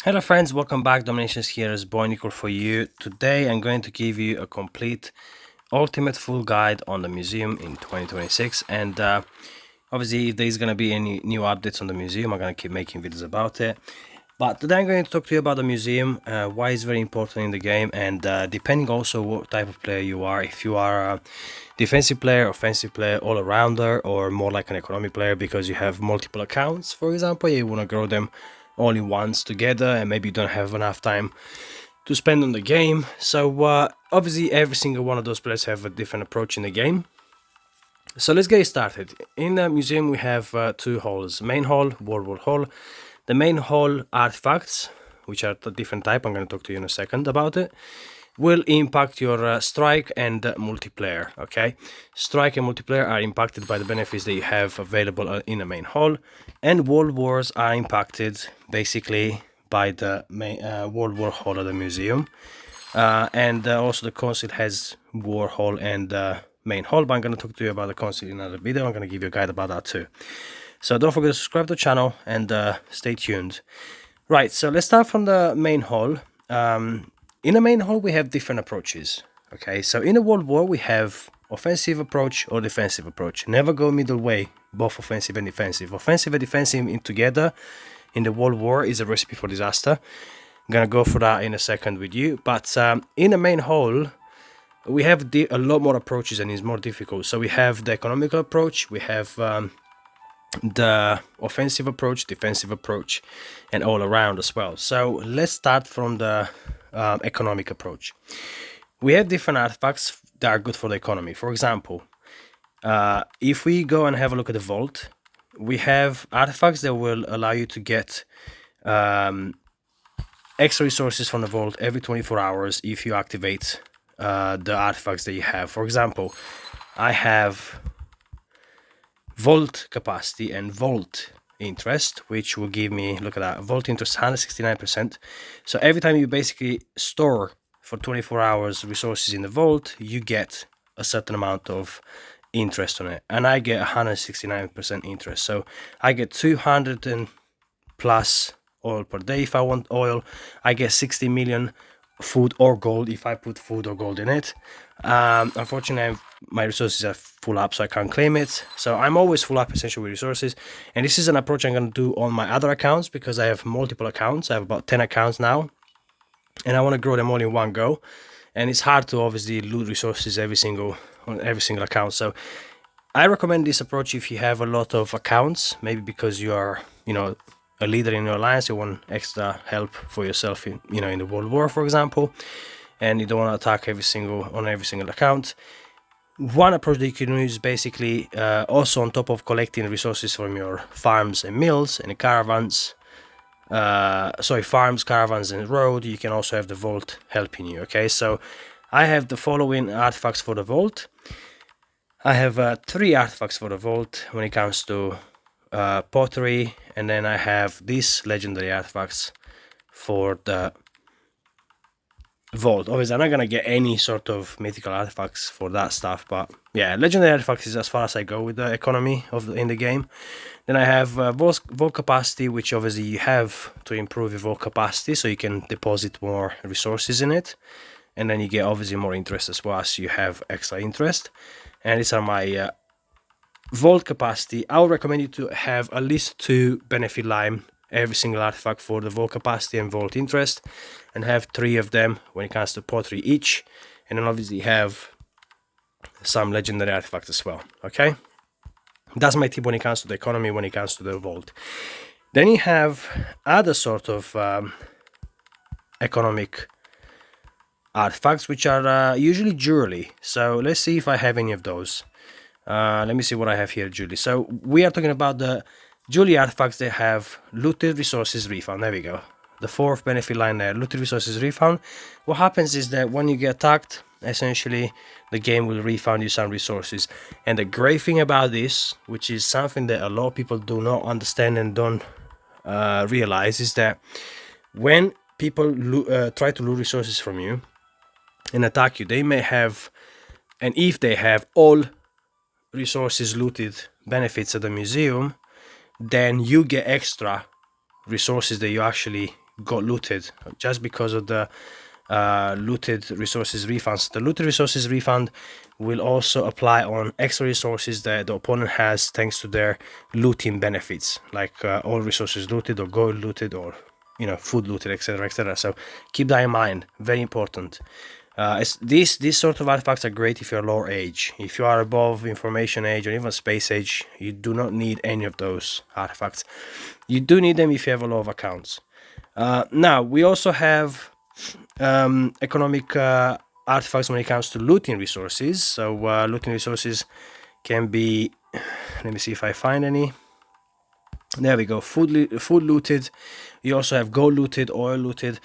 Hello friends, welcome back. DomiNations here is Razboinicul for you. Today I'm going to give you a complete ultimate full guide on the museum in 2026, and obviously if there's going to be any new updates on the museum, I'm going to keep making videos about it. But today I'm going to talk to you about the museum, why it's very important in the game, and depending also what type of player you are, if you are a defensive player, offensive player, all-arounder, or more like an economy player because you have multiple accounts, for example, you want to grow them only once together and maybe you don't have enough time to spend on the game. So obviously every single one of those players have a different approach in the game. So let's get started. In the museum we have two halls, main hall, World War hall. The main hall artifacts, which are the different type, I'm going to talk to you in a second about it, will impact your strike and multiplayer. Okay, strike and multiplayer are impacted by the benefits that you have available in the main hall, and world wars are impacted basically by the main world war hall of the museum, and also the council has war hall and main hall, but I'm going to talk to you about the council in another video. I'm going to give you a guide about that too. So don't forget to subscribe to the channel and stay tuned. Right, so let's start from the main hall. In the main hall, we have different approaches. Okay, so in a world war, we have offensive approach or defensive approach. Never go middle way, both offensive and defensive. Offensive and defensive in together in the world war is a recipe for disaster. I'm gonna go for that in a second with you. But in the main hall, we have a lot more approaches and it's more difficult. So we have the economical approach, we have the offensive approach, defensive approach, and all around as well. So let's start from the economic approach. We have different artifacts that are good for the economy. For example, if we go and have a look at the vault, we have artifacts that will allow you to get extra resources from the vault every 24 hours if you activate the artifacts that you have. For example, I have vault capacity and vault interest, which will give me, look at that, vault interest 169%. So every time you basically store for 24 hours resources in the vault, you get a certain amount of interest on it, and I get 169% interest. So I get 200 and plus oil per day if I want oil. I get 60 million food or gold if I put food or gold in it. Unfortunately, my resources are full up, so I can't claim it. So I'm always full up essentially with resources, and this is an approach I'm going to do on my other accounts because I have multiple accounts. I have about 10 accounts now, and I want to grow them all in one go. And it's hard to obviously loot resources on every single account. So I recommend this approach if you have a lot of accounts, maybe because you are, a leader in your alliance, you want extra help for yourself in the world war, for example, and you don't want to attack every single account. One approach that you can use basically also on top of collecting resources from your farms and mills and caravans, farms, caravans, and road, you can also have the vault helping you. Okay, so I have the following artifacts for the vault. I have 3 artifacts for the vault when it comes to pottery, and then I have these legendary artifacts for the vault. Obviously, I'm not gonna get any sort of mythical artifacts for that stuff, but yeah, legendary artifacts is as far as I go with the economy in the game. Then I have vault capacity, which obviously you have to improve your vault capacity so you can deposit more resources in it, and then you get obviously more interest as well as you have extra interest. And these are my vault capacity. I would recommend you to have at least 2 benefit line every single artifact for the vault capacity and vault interest, and have 3 of them when it comes to pottery each, and then obviously have some legendary artifacts as well. Okay, that's my tip when it comes to the economy, when it comes to the vault. Then you have other sort of economic artifacts, which are usually jewelry. So let's see if I have any of those. Let me see what I have here, Julie. So we are talking about the Julie artifacts that have looted resources refund. There we go. The 4th benefit line there, looted resources refund. What happens is that when you get attacked, essentially the game will refund you some resources. And the great thing about this, which is something that a lot of people do not understand and don't realize, is that when people try to loot resources from you and attack you, they may have, and if they have all resources looted benefits at the museum, then you get extra resources that you actually got looted just because of the looted resources refunds. The looted resources refund will also apply on extra resources that the opponent has thanks to their looting benefits, like all resources looted or gold looted or food looted, etc, etc. So keep that in mind, very important. These sort of artifacts are great if you're lower age. If you are above information age or even space age, you do not need any of those artifacts. You do need them if you have a lot of accounts. Now we also have economic artifacts when it comes to looting resources. So looting resources can be, let me see if I find any. There we go. Food looted. You also have gold looted, oil looted,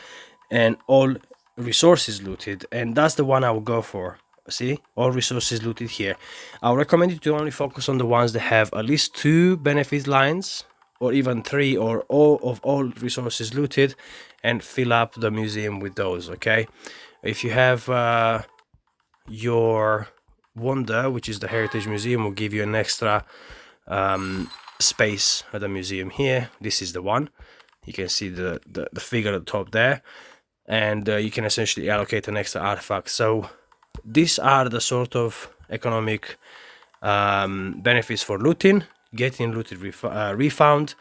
and all resources looted, and that's the one I will go for. See, all resources looted here. I'll recommend you to only focus on the ones that have at least 2 benefit lines, or even 3, or all resources looted, and fill up the museum with those. Okay, if you have your wonder, which is the heritage museum, will give you an extra space at the museum here. This is the one. You can see the figure at the top there, and you can essentially allocate an extra artifact. So these are the sort of economic benefits for looting, getting looted refund,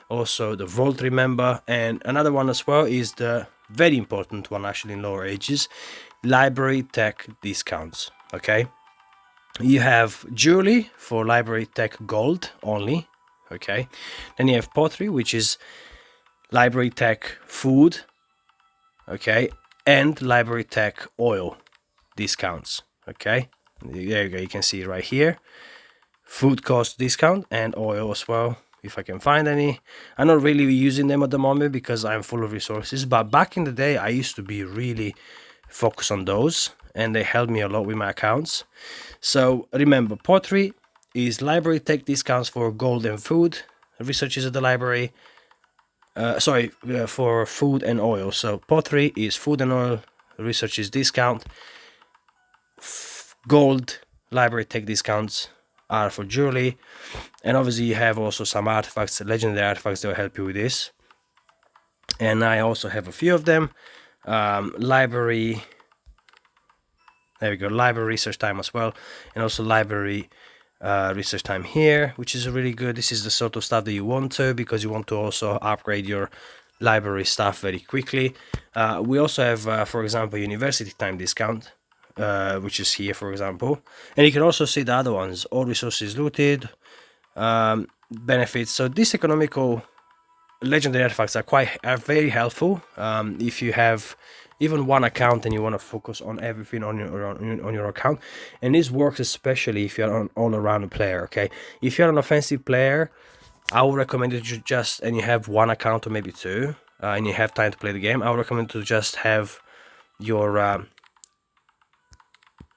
also the vault remember, and another one as well is the very important one actually in lower ages, library tech discounts. Okay, you have jewelry for library tech gold only. Okay, then you have pottery, which is library tech food. Okay, and library tech oil discounts. Okay, there you go, you can see right here, food cost discount and oil as well, if I can find any. I'm not really using them at the moment because I'm full of resources, but back in the day I used to be really focused on those, and they helped me a lot with my accounts. So remember, pottery is library tech discounts for gold and food researches at the library. For food and oil. So pottery is food and oil researches discount. Gold library tech discounts are for jewelry, and obviously you have also some artifacts, legendary artifacts, that will help you with this. And I also have a few of them. Library, there we go, library research time as well, and also library research time here, which is really good. This is the sort of stuff that you want to, because you want to also upgrade your library stuff very quickly. We also have, for example, university time discount, which is here, for example, and you can also see the other ones, all resources looted, benefits. So these economical legendary artifacts are very helpful if you have even one account and you want to focus on everything on your account. And this works especially if you're an all-around player. Okay, if you're an offensive player, I would recommend you just, and you have one account or maybe 2, and you have time to play the game, I would recommend to just have your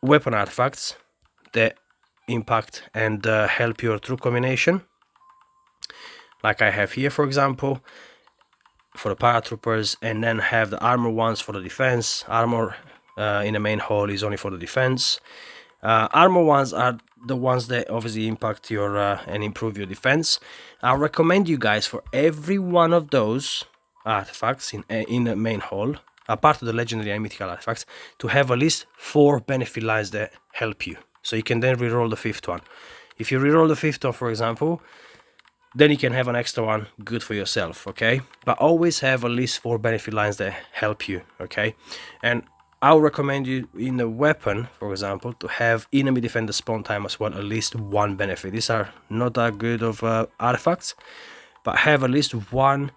weapon artifacts that impact and help your troop combination, like I have here, for example, for the paratroopers, and then have the armor ones for the defense. Armor in the main hall is only for the defense. Armor ones are the ones that obviously impact your and improve your defense. I recommend you guys, for every one of those artifacts in the main hall, apart of the legendary and mythical artifacts, to have at least 4 benefit lines that help you, so you can then reroll the 5th one. If you reroll the 5th one, for example, then you can have an extra one good for yourself. Okay, but always have at least 4 benefit lines that help you. Okay, and I'll recommend you in a weapon, for example, to have enemy defender spawn time as well, at least 1 benefit. These are not that good of artifacts, but have at least 1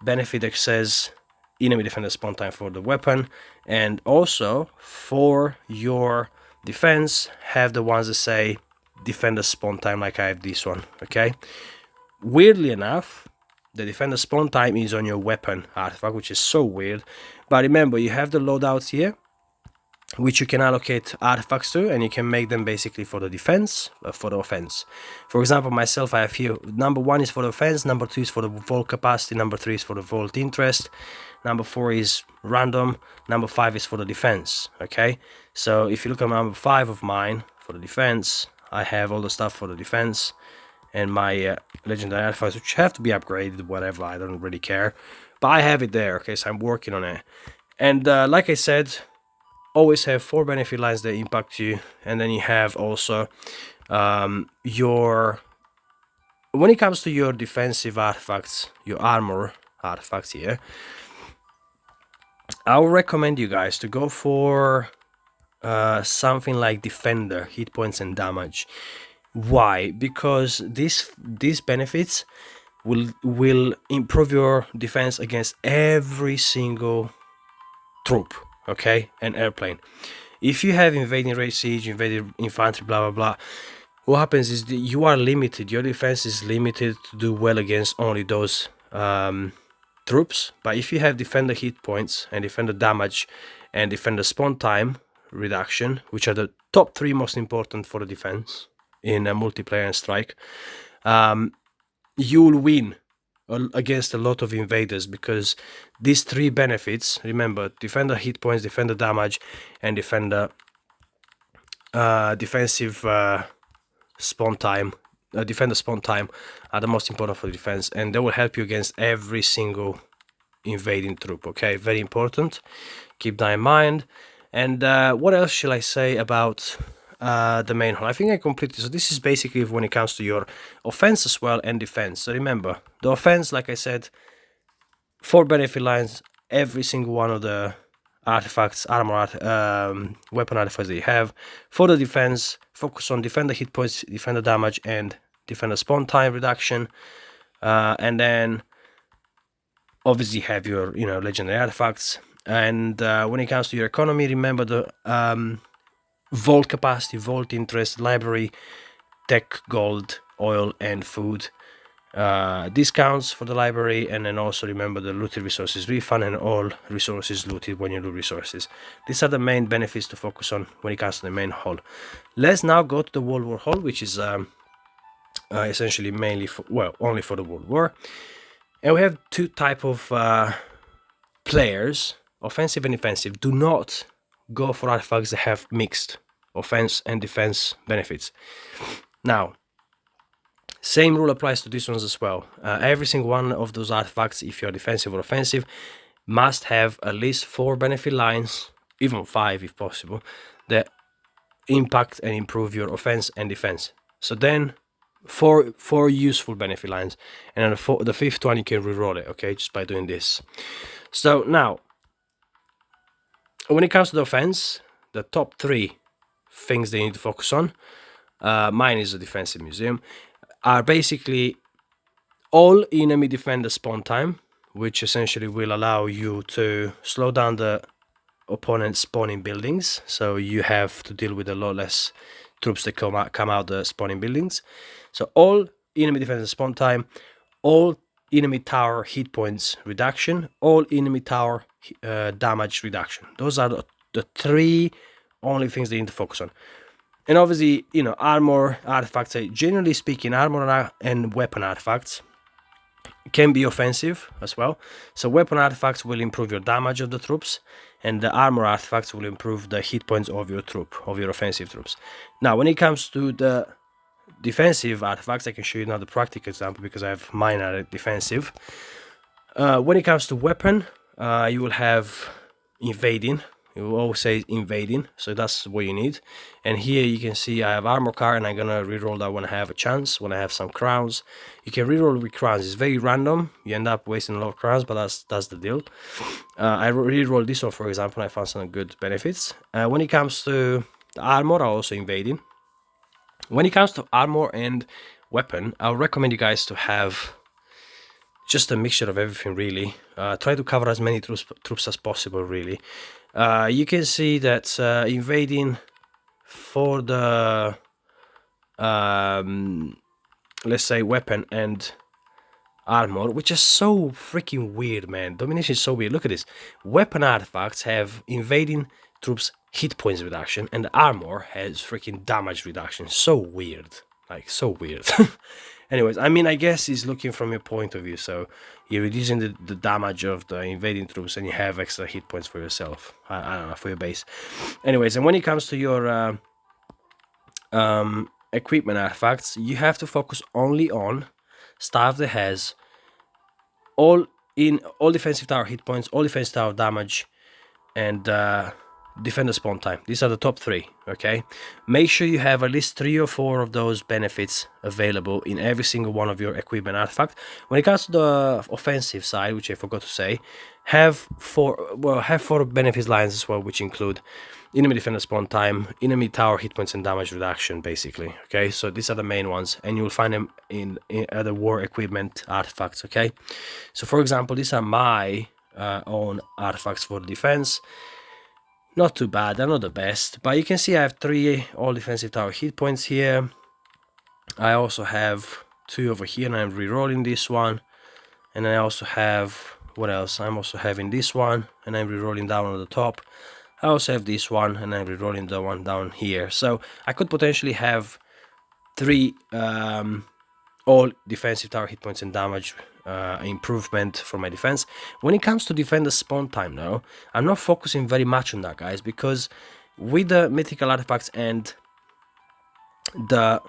benefit that says enemy defender spawn time for the weapon. And also for your defense, have the ones that say defender spawn time, like I have this one. Okay, weirdly enough, the defender spawn time is on your weapon artifact, which is so weird. But remember, you have the loadouts here, which you can allocate artifacts to, and you can make them basically for the defense, for the offense. For example, myself, I have here, number 1 is for the offense, number 2 is for the vault capacity, number 3 is for the vault interest, number 4 is random, number 5 is for the defense. Okay, so if you look at number 5 of mine for the defense, I have all the stuff for the defense, and my legendary artifacts, which have to be upgraded, whatever, I don't really care. but I have it there, okay, so I'm working on it. And like I said, always have 4 benefit lines that impact you, and then you have also your, when it comes to your defensive artifacts, your armor artifacts here, I would recommend you guys to go for something like defender, hit points and damage. Why? Because these benefits will improve your defense against every single troop, okay, and airplane. If you have invading raid siege, invading infantry, blah blah blah, what happens is that you are limited. Your defense is limited to do well against only those troops. But if you have defender hit points and defender damage and defender spawn time reduction, which are the top 3 most important for the defense in a multiplayer and strike, you'll win against a lot of invaders, because these 3 benefits, remember, defender hit points, defender damage, and defender defensive spawn time, defender spawn time, are the most important for defense, and they will help you against every single invading troop. Okay, very important, keep that in mind. And what else shall I say about the main hull? I think I completed. So this is basically when it comes to your offense as well and defense. So remember, the offense, like I said, 4 benefit lines, every single one of the artifacts, armor, weapon artifacts that you have. For the defense, focus on defender hit points, defender damage, and defender spawn time reduction. And then obviously have your, legendary artifacts. And when it comes to your economy, remember the vault capacity, vault interest, library, tech, gold, oil, and food discounts for the library. And then also remember the looted resources refund and all resources looted when you loot resources. These are the main benefits to focus on when it comes to the main hull. Let's now go to the World War hull, which is essentially mainly for, well, only for the World War. And we have 2 type of players, offensive and defensive. Do not go for artifacts that have mixed offense and defense benefits. Now, same rule applies to these ones as well. Every single one of those artifacts, if you're defensive or offensive, must have at least 4 benefit lines, even 5 if possible, that impact and improve your offense and defense. So then, 4 useful benefit lines, and then the 5th one you can reroll it, okay, just by doing this. So now, when it comes to the offense, the top 3 things they need to focus on, mine is the defensive museum, are basically all enemy defender spawn time, which essentially will allow you to slow down the opponent's spawning buildings, so you have to deal with a lot less troops that come out the spawning buildings. So all enemy defender spawn time, all enemy tower hit points reduction, all enemy tower damage reduction. Those are the 3 only things they need to focus on. And obviously, armor artifacts, generally speaking, armor and weapon artifacts can be offensive as well. So weapon artifacts will improve your damage of the troops, and the armor artifacts will improve the hit points of your troop, of your offensive troops. Now, when it comes to the defensive artifacts, I can show you another practical example because I have mine at defensive. When it comes to weapon, you will have invading. It will always say invading, so that's what you need. And here you can see I have armor card, and I'm gonna reroll that when I have a chance, when I have some crowns. You can reroll with crowns. It's very random. You end up wasting a lot of crowns, but that's the deal. I reroll this one, for example, and I found some good benefits. When it comes to the armor, I also invading. When it comes to armor and weapon, I would recommend you guys to have just a mixture of everything, really. Try to cover as many troops as possible, really. You can see that invading for the, let's say, weapon and armor, which is so freaking weird, man. Domination is so weird. Look at this. Weapon artifacts have invading troops hit points reduction, and the armor has freaking damage reduction. So weird. Like, so weird. Anyways, I mean, I guess he's looking from your point of view, so you're reducing the damage of the invading troops, and you have extra hit points for yourself. I don't know, for your base. Anyways, and when it comes to your equipment artifacts, you have to focus only on stuff that has all in all defensive tower hit points, all defensive tower damage, and defender spawn time. These are the top 3. Okay, make sure you have at least 3 or 4 of those benefits available in every single one of your equipment artifact. When it comes to the offensive side, which I forgot to say, have 4 benefits lines as well, which include enemy defender spawn time, enemy tower hit points, and damage reduction, basically. Okay, so these are the main ones, and you'll find them in other war equipment artifacts. Okay, so for example, these are my own artifacts for defense. Not too bad, they're not the best, but you can see I have 3 all defensive tower hit points here. I also have 2 over here, and I'm re-rolling this one. And then I also have, what else? I'm also having this one, and I'm re-rolling down on the top. I also have this one, and I'm re-rolling the one down here. So I could potentially have 3 all defensive tower hit points and damage improvement for my defense. When it comes to defender spawn time though, I'm not focusing very much on that, guys, because with the mythical artifacts and the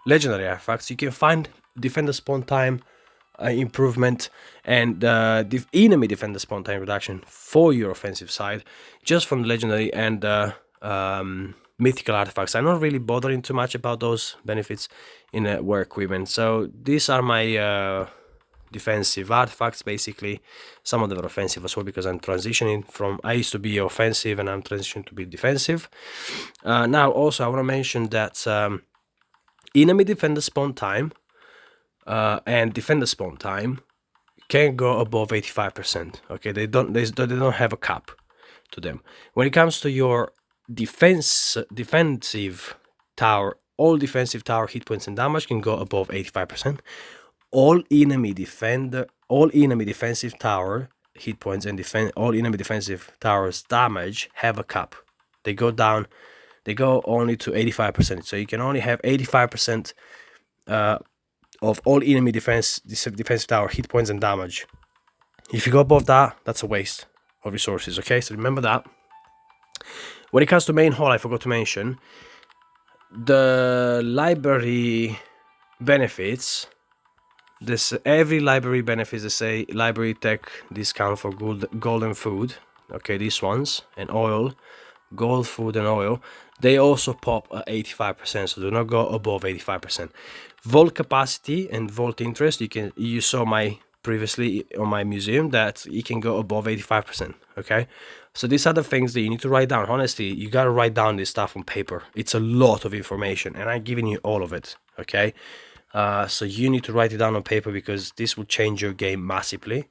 legendary artifacts, you can find defender spawn time improvement and enemy defender spawn time reduction for your offensive side just from the legendary and mythical artifacts. I'm not really bothering too much about those benefits in war equipment. So these are my defensive artifacts, basically. Some of them are offensive as well, because I'm transitioning from, I used to be offensive and I'm transitioning to be defensive. Now also I want to mention that enemy defender spawn time and defender spawn time can go above 85%. Okay, they don't have a cap to them. When it comes to your defensive tower, all defensive tower hit points and damage can go above 85%. All enemy defensive tower hit points and all enemy defensive towers damage have a cap. They go down, they go only to 85%. So you can only have 85% of all enemy defensive tower hit points and damage. If you go above that, that's a waste of resources. Okay, so remember that. When it comes to main hall, I forgot to mention the library benefits. Every library benefits, they say library tech discount for golden food. Okay, these ones, and oil, gold, food, and oil. They also pop at 85%, so do not go above 85%. Vault capacity and vault interest. You saw my previously on my museum that it can go above 85%. Okay, so these are the things that you need to write down. Honestly, you gotta write down this stuff on paper. It's a lot of information, and I'm giving you all of it. Okay, so you need to write it down on paper, because this will change your game massively.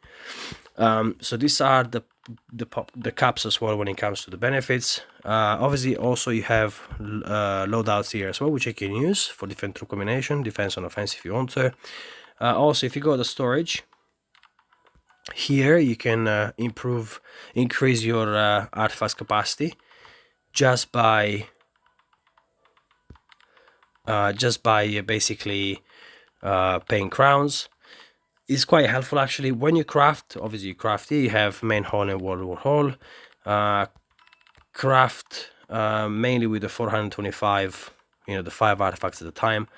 So these are the caps as well when it comes to the benefits. Obviously also you have loadouts here as well, which you can use for different troop combination, defense and offense if you want to. Also, if you go to storage, here you can increase your artifacts capacity just by basically paying crowns. It's quite helpful actually. When you craft, obviously you craft here, you have main hall and world war hall. Craft mainly with the 425, the 5 artifacts at a time.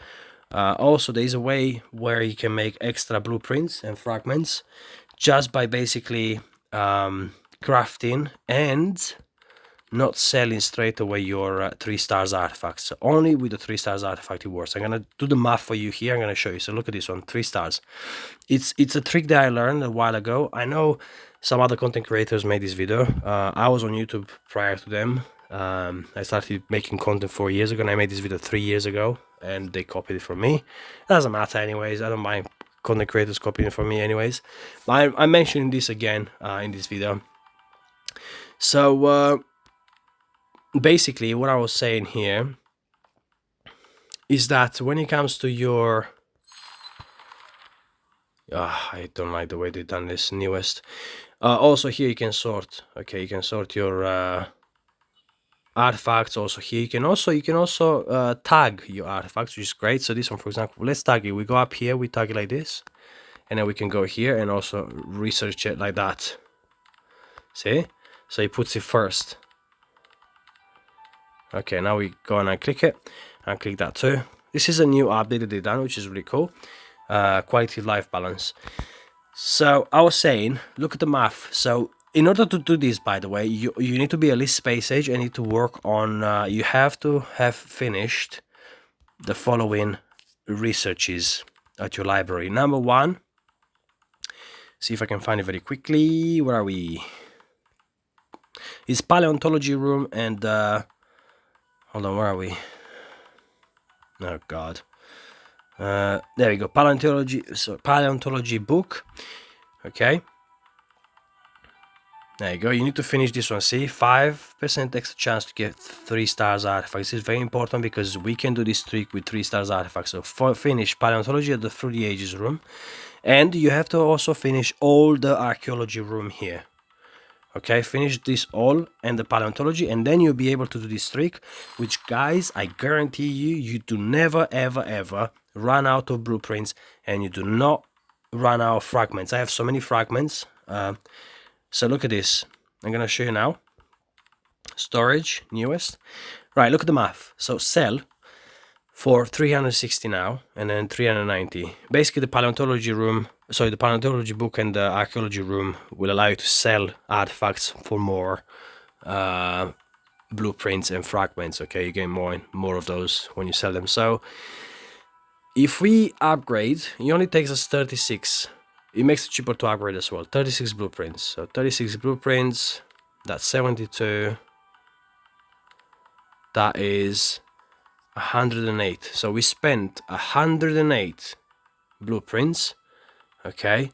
Also, there is a way where you can make extra blueprints and fragments just by basically crafting and not selling straight away your 3 stars artifacts. So only with the 3 stars artifact it works. I'm gonna do the math for you here. I'm gonna show you. So look at this one, 3 stars. It's a trick that I learned a while ago. I know some other content creators made this video. I was on YouTube prior to them. I started making content 4 years ago, and I made this video 3 years ago, and they copied it from me. It doesn't matter anyways. I don't mind content creators copying it from me anyways. But I'm mentioning this again in this video. So basically what I was saying here is that when it comes to your I don't like the way they've done this newest. Also here you can sort. Okay, you can sort your artifacts. Also here you can also tag your artifacts, which is great. So this one, for example, let's tag it. We go up here, we tag it like this, and then we can go here and also research it like that. See, so it puts it first. Okay, now we go and I click it, and click that too. This is a new update that they've done, which is really cool. Quality of life balance. So I was saying, look at the math. So in order to do this, by the way, you need to be at least space age and need to work on, you have to have finished the following researches at your library. Number one, see if I can find it very quickly. Where are we? It's paleontology room and, hold on, where are we? Oh God. There we go, paleontology book. Okay. There you go. You need to finish this one. See, 5% extra chance to get 3 stars artifacts. This is very important because we can do this trick with 3 stars artifacts. So finish paleontology at the Through the Ages room, and you have to also finish all the archaeology room here. Okay, finish this all and the paleontology, and then you'll be able to do this trick, which, guys, I guarantee you, you do never ever ever run out of blueprints, and you do not run out of fragments. I have so many fragments. So look at this. I'm gonna show you now. Storage, newest. Right, look at the math. So sell for 360 now, and then 390. Basically, the paleontology room, sorry, the paleontology book and the archaeology room will allow you to sell artifacts for more blueprints and fragments. Okay, you gain more of those when you sell them. So if we upgrade, it only takes us 36. It makes it cheaper to upgrade as well. 36 blueprints. So 36 blueprints, that's 72. That is 108. So we spent 108 blueprints. Okay.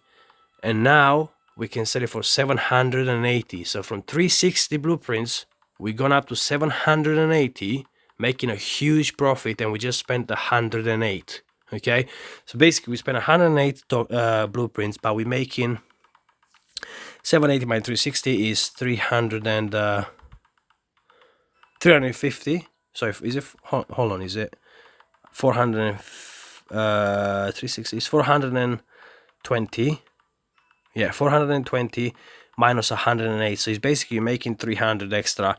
And now we can sell it for 780. So from 360 blueprints, we've gone up to 780, making a huge profit, and we just spent 108. Okay, so basically we spent 108 blueprints, but we're making 780 minus 360 is 350. So is it, hold on, is it 400 360 is 420. Yeah, 420 minus 108. So it's basically making 300 extra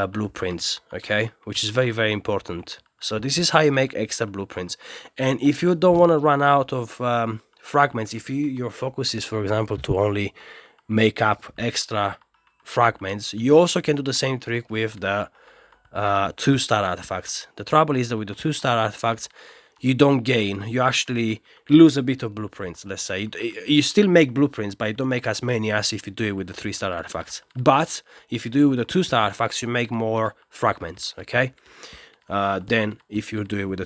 blueprints. Okay, which is very, very important. So this is how you make extra blueprints. And if you don't want to run out of fragments, if your focus is, for example, to only make up extra fragments, you also can do the same trick with the 2-star artifacts. The trouble is that with the 2-star artifacts, you don't gain, you actually lose a bit of blueprints. Let's say you still make blueprints, but you don't make as many as if you do it with the 3-star artifacts. But if you do it with the 2-star artifacts, you make more fragments. Okay, than if you do it with the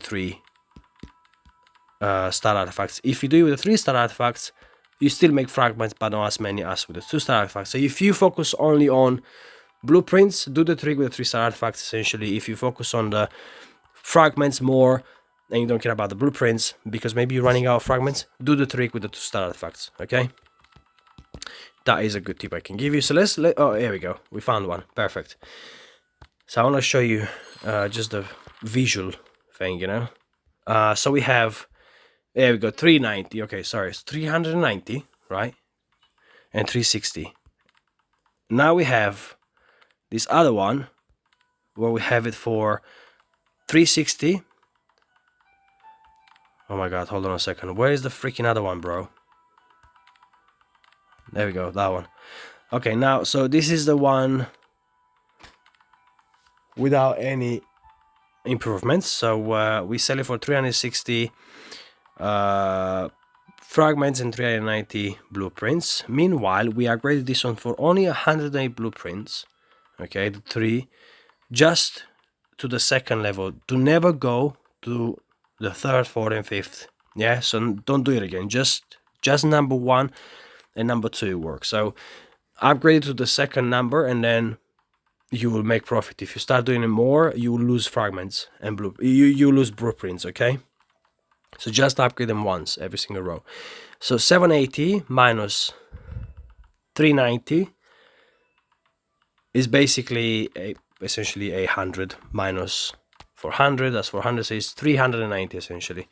3-star artifacts. If you do it with the 3-star artifacts, you still make fragments, but not as many as with the 2-star artifacts. So if you focus only on blueprints, do the trick with the 3-star artifacts. Essentially, if you focus on the fragments more and you don't care about the blueprints because maybe you're running out of fragments, do the trick with the 2-star artifacts. Okay, that is a good tip I can give you. So oh, here we go, we found one. Perfect. So I want to show you just the visual thing, you know. So we have, there we go, 390. Okay, sorry, it's 390, right? And 360. Now we have this other one where we have it for 360. Oh my God, hold on a second. Where is the freaking other one, bro? There we go, that one. Okay, now, so this is the one without any improvements. So we sell it for 360 fragments and 390 blueprints. Meanwhile, we upgraded this one for only 108 blueprints. Okay, the 3, just to the 2nd level. To never go to the 3rd, 4th, and 5th. Yeah, so don't do it again. Just number 1 and number 2 work. So upgrade to the 2nd number, and then you will make profit. If you start doing it more, you will lose fragments and you lose blueprints. Okay, so just upgrade them once every single row. So 780 minus 390 is basically essentially 800 minus 400. That's 400, so it's 390 essentially.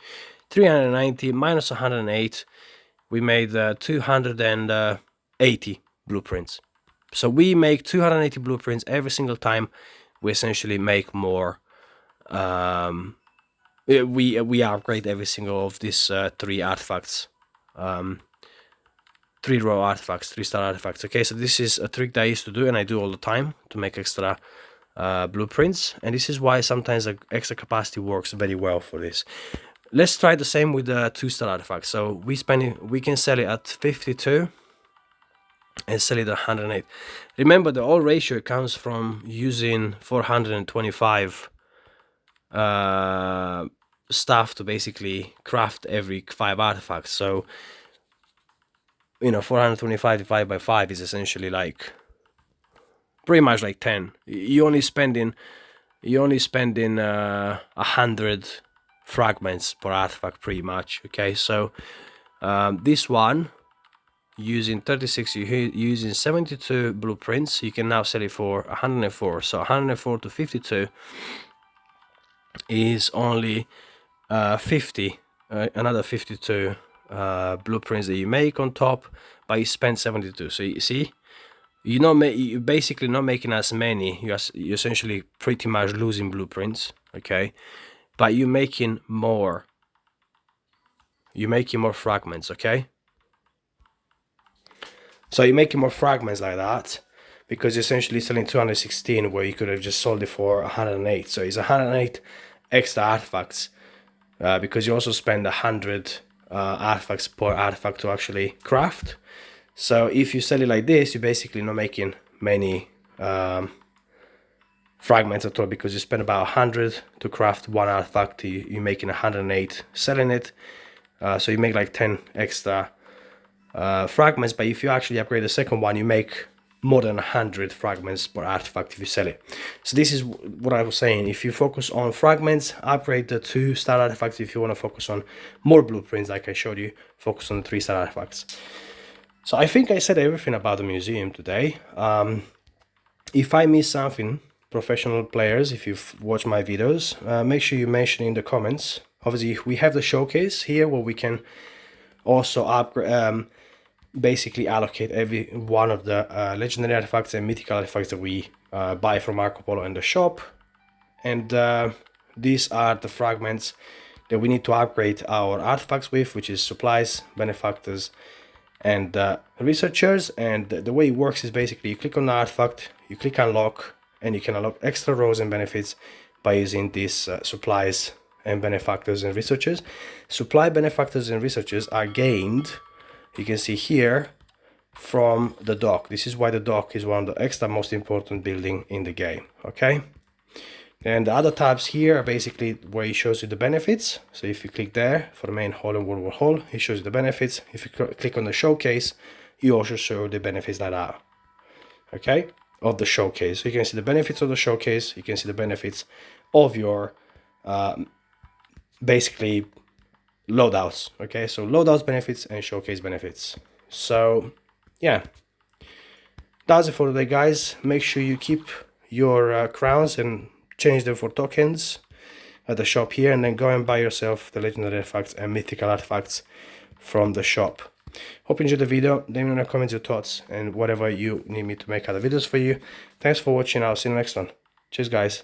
390 minus 108, we made 280 blueprints. So we make 280 blueprints every single time we essentially make more. We upgrade every single of these 3 artifacts. 3 raw artifacts, 3-star artifacts. Okay, so this is a trick that I used to do and I do all the time to make extra blueprints, and this is why sometimes extra capacity works very well for this. Let's try the same with the 2-star artifacts. So we can sell it at 52 and sell it at 108. Remember, the old ratio comes from using 425 stuff to basically craft every 5 artifacts. So, you know, 425 divided by 5 is essentially like pretty much like 10. You're only spending 100 fragments per artifact pretty much. Okay, so this one, using 36, you're using 72 blueprints, you can now sell it for 104. So 104 to 52 is only 50, another 52 blueprints that you make on top, but you spend 72. So you see, you're basically not making as many. You're essentially pretty much losing blueprints, okay, but you're making more. You're making more fragments, okay. So you're making more fragments like that because you're essentially selling 216 where you could have just sold it for 108. So it's 108 extra artifacts because you also spend 100 artifacts per artifact to actually craft. So if you sell it like this, you're basically not making many fragments at all because you spend about 100 to craft 1 artifact. You're making 108 selling it. So you make like 10 extra fragments, but if you actually upgrade the second one, you make more than 100 fragments per artifact if you sell it. So this is what I was saying. If you focus on fragments, upgrade the 2-star artifacts. If you want to focus on more blueprints like I showed you, focus on the 3-star artifacts. So I think I said everything about the museum today. If I miss something, professional players, if you've watched my videos, make sure you mention in the comments. Obviously we have the showcase here where we can also upgrade, basically allocate every one of the legendary artifacts and mythical artifacts that we buy from Marco Polo in the shop. And these are the fragments that we need to upgrade our artifacts with, which is supplies, benefactors, and researchers. And the way it works is basically you click on the artifact, you click unlock, and you can unlock extra rows and benefits by using these supplies and benefactors and researchers. Supply, benefactors, and researchers are gained, you can see here, from the dock. This is why the dock is one of the extra most important building in the game, okay. And the other tabs here are basically where it shows you the benefits. So if you click there for the main hall and World War Hall, it shows you the benefits. If you click on the showcase, you also show the benefits that are, okay, of the showcase. So you can see the benefits of the showcase, you can see the benefits of your basically loadouts, okay. So loadouts benefits and showcase benefits. So yeah, that's it for today, guys. Make sure you keep your crowns and change them for tokens at the shop here, and then go and buy yourself the legendary artifacts and mythical artifacts from the shop. Hope you enjoyed the video. Let me know in the comments your thoughts and whatever you need me to make other videos for you. Thanks for watching. I'll see you in the next one. Cheers, guys.